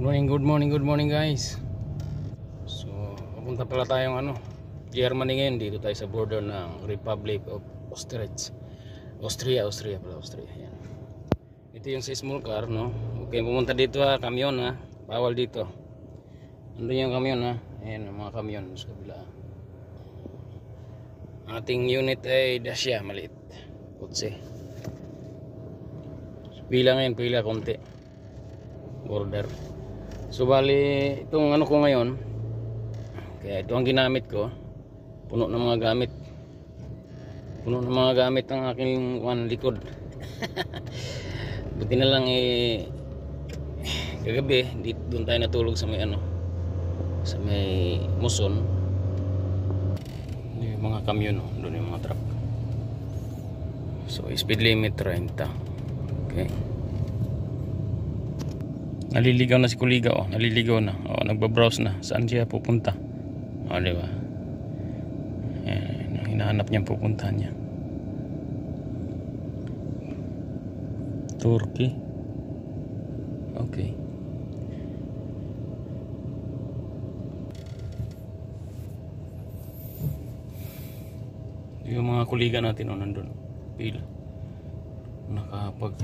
Good morning guys. So, pupunta pala tayong Germany ngayon. Dito tayo sa border ng Republic of Austria. Yan. Ito yung sa small car, no? Okay, pumunta dito kamyon Bawal dito. Ano yung kamyon Ayan, mga kamyon sa kabila. Ating unit ay Dacia, maliit. Kotse. Pila ngayon, konti. Border. So bali itong ko ngayon, kaya ito ang ginamit ko. Puno ng mga gamit ang aking likod. Buti na lang kagabi doon tayo natulog sa may sa may Muson. Yung mga kamyon doon yung mga truck. So speed limit 30. Okay. Naliligaw na si Kuliga, naliligaw na. Nagbabrowse na. Saan siya pupunta? Di ba? Ayan, hinahanap niya pupuntahan niya. Turkey. Okay. Yung mga Kuliga natin nandun. Pila. Nakapag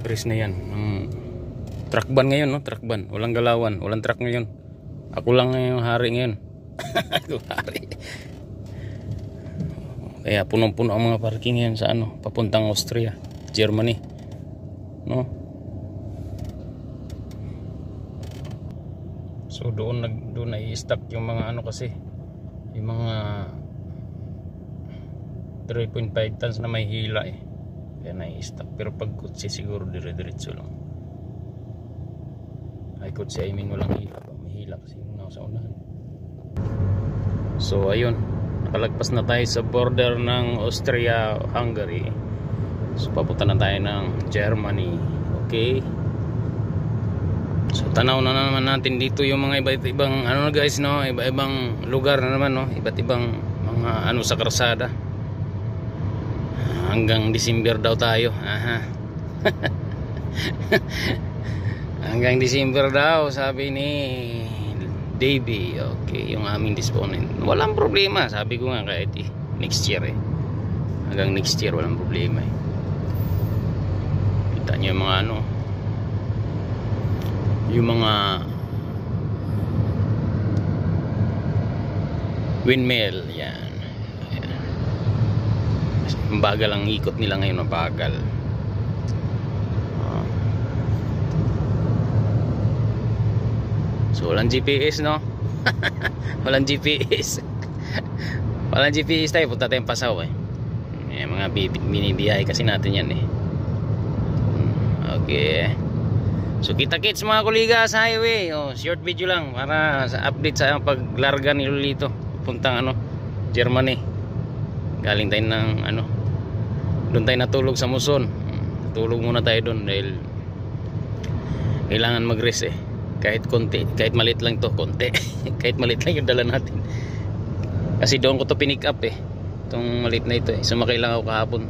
press na yan truck ban ngayon, truck ban, walang galawan, walang truck ngayon. Ako lang yung hari ngayon. Ako hari. Kaya punong-puno ang mga parking ngayon sa papuntang Austria, Germany, no? So doon i-stack yung mga kasi yung mga 3.5 tons na may hila kaya na-i-stack. Pero pag kutsi siguro dire-diretso lang. Ay kutsi, walang hila. May hila kasi yung nasa unahan. So ayun, nakalagpas na tayo sa border ng Austria-Hungary. So papunta na tayo ng Germany. Okay. So tanaw na naman natin dito yung mga iba't ibang guys, iba-ibang lugar na naman, iba't ibang mga sa karsada. Hanggang December daw tayo. Hanggang December daw, sabi ni Davey. Okay, yung aming disponent. Walang problema, sabi ko nga kahit next year hanggang next year walang problema Kita nyo yung mga yung mga windmill yan. Bagal ang ikot nila ngayon, mabagal. So walang GPS, no? Walang GPS. Walang GPS tayo, punta tayong Pasaw mga binibiyahe kasi natin yan Okay. So kita-kits mga kuliga sa highway. Short video lang para sa update sa paglarga ni Lolito puntang Germany. Galing tayo ng doon tayo natulog sa Muson. Tulog muna tayo doon dahil kailangan mag-rest kahit konti, kahit maliit lang to, konti. Kahit maliit lang yung dala natin. Kasi doon ko to pinick up itong maliit na ito sumakay lang ako kahapon.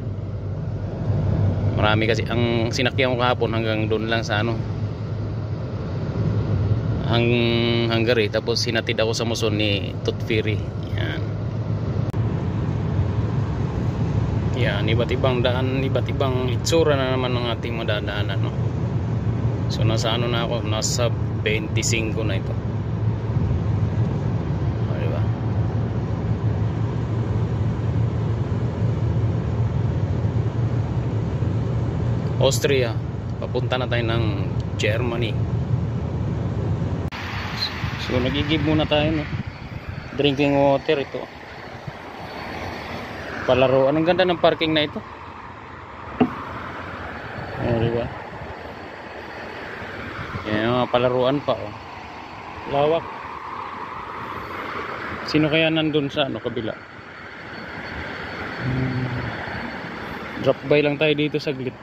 Marami kasi ang sinakyan ko kahapon hanggang doon lang sa Hungary, tapos sinatid ako sa Muson ni Tutfiri. Yan, iba't ibang daan, iba't ibang itsura na naman ng ating madadaanan, So nasa na ako, nasa 25 na ito. Diba? Austria, papunta na tayo ng Germany. So nagigib muna tayo, drinking water ito. Palaruan, ang ganda ng parking na ito. Diba? Yan, mga palaruan pa lawak. Sino kaya nandun sa kabila? Drop by lang tayo dito saglit.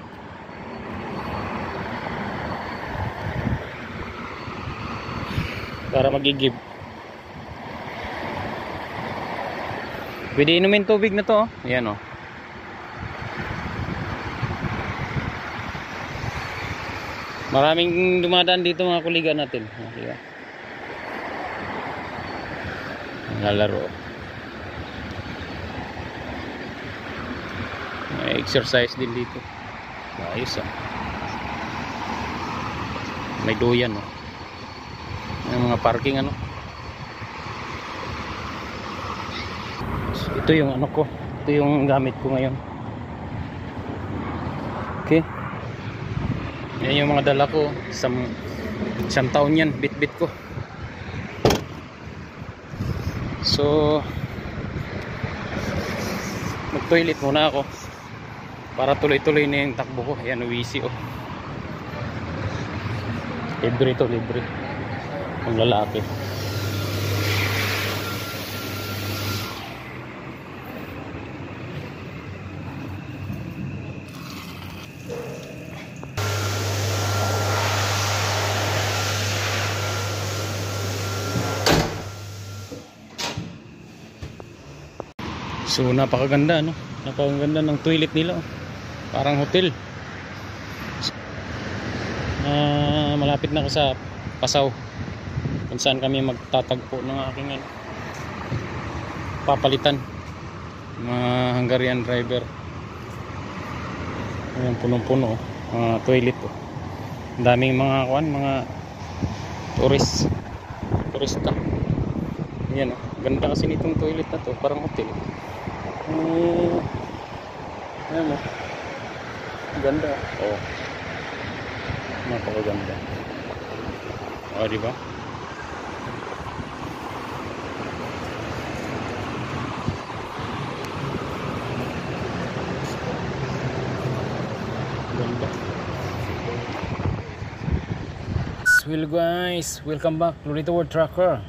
Para magigib. Pwede inumin tubig na to. Ayan Maraming dumadaan dito mga kuliga natin. Diba? Nalaro. May exercise din dito. Ayos ah. May duyan oh. May mga parking ano. Ito yung ano ko. Ito yung gamit ko ngayon. Okay. Yan yung mga dala ko. Isang taon yan. Bit-bit ko. So mag-toilet muna ako para tuloy-tuloy na yung takbo ko. Ayan, uwisi oh. Libre to, libre. Ang lalaki. So napakaganda no. Napakaganda ng toilet nila oh. Parang hotel. Malapit na ako sa Pasaw kung saan kami magtatagpo ng aking papalitan mga Hungarian driver. Ayan, punong-puno toilet oh. Ang daming mga mga turista. Ayan oh. Ganda kasi nitong toilet na to, parang hotel. Ayan oh. Ganda oh. Napakaganda. O, diba? Ganda. Well guys, welcome back to Lolita World Tracker.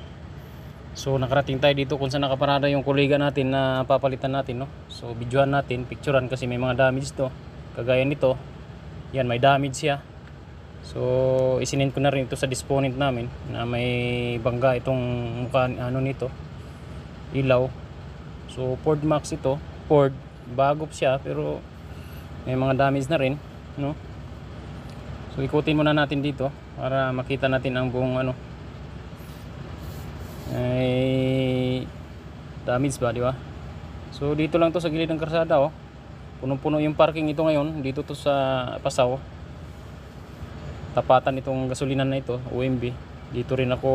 So nakarating tayo dito kung saan nakaparada yung kuliga natin na papalitan natin, no? So videohan natin, picturean kasi may mga damage to. Kagaya nito. Yan, may damage siya. So isinend ko na rin ito sa disponent namin na may bangga itong mukha ano nito, ilaw. So Ford Max ito, Ford, bago siya pero may mga damage na rin, no? So ikutin muna natin dito para makita natin ang buong ano ay damage ba, di ba? So dito lang to sa gilid ng kalsada oh. Punong-puno yung parking ito ngayon dito to sa Pasaw. Tapatan itong gasolinan na ito, OMB. Dito rin ako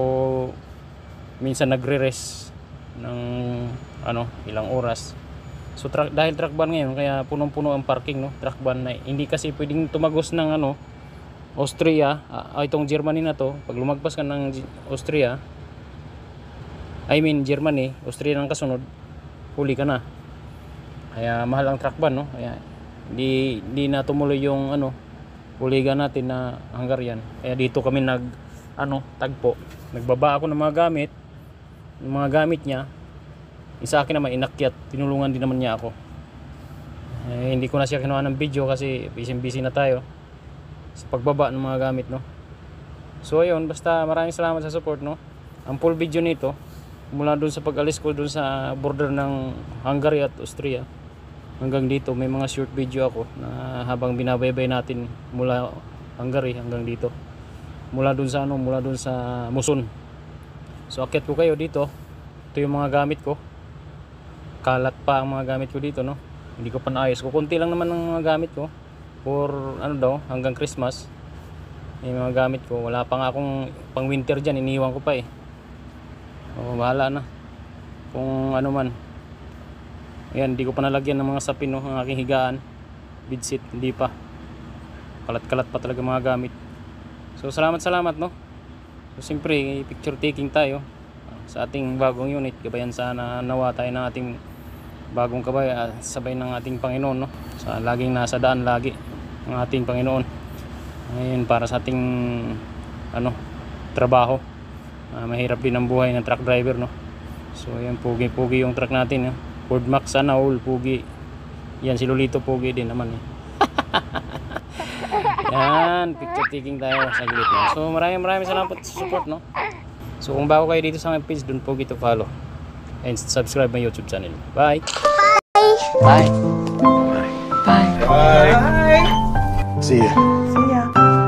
minsan nagre-rest ng ano, ilang oras. So dahil truck ban ngayon kaya punong-puno ang parking, no? Truck ban na hindi kasi pwedeng tumagos ng ano, Austria, itong Germany na to. Pag lumagpas ka ng Austria, Germany, Austria ng kasunod, huli ka na. Kaya mahal ang truck ban, no? Kaya hindi na tumuloy yung ano, kuliga natin na Hungarian. Kaya dito kami tagpo. Nagbaba ako ng mga gamit niya. Isa akin naman inakyat, tinulungan din naman niya ako. Hindi ko na siya kinuha ng video kasi busy na tayo sa pagbaba ng mga gamit, no. So ayun, basta maraming salamat sa support, no. Ang full video nito mula doon sa pag-alis ko doon sa border ng Hungary at Austria hanggang dito, may mga short video ako na habang binabaybay natin mula Hungary hanggang dito, mula doon sa Muson. So akyat ko kayo dito. Ito yung mga gamit ko, kalat pa ang mga gamit ko dito, no. Hindi ko pa naayos, kukunti lang naman ang mga gamit ko for hanggang Christmas. Yung mga gamit ko, wala pa nga akong pang winter dyan, iniwan ko pa bahala na kung ano man. Ayan, hindi ko pa nalagyan ng mga sapin, no, ang aking higaan, bedsheet, hindi pa. Kalat-kalat pa talaga mga gamit. So salamat, no. So siyempre, picture taking tayo sa ating bagong unit. Gabayan sana nawa tayo ng ating bagong sabay ng ating Panginoon, no. Sa laging nasa daan lagi ng ating Panginoon. Ngayon para sa ating trabaho. Mahirap din ang buhay ng truck driver, no. So ayan, pugi-pugi yung truck natin, Ford Max sana all pugi. Yan si Lolito pugi din naman Yan, picture taking tayo saglit, no? So maraming salamat sa support, no. So kung bago kayo dito sa aking page, don't forget to follow and subscribe my YouTube channel. Bye. Bye. Bye. Bye. Bye. See ya. See ya.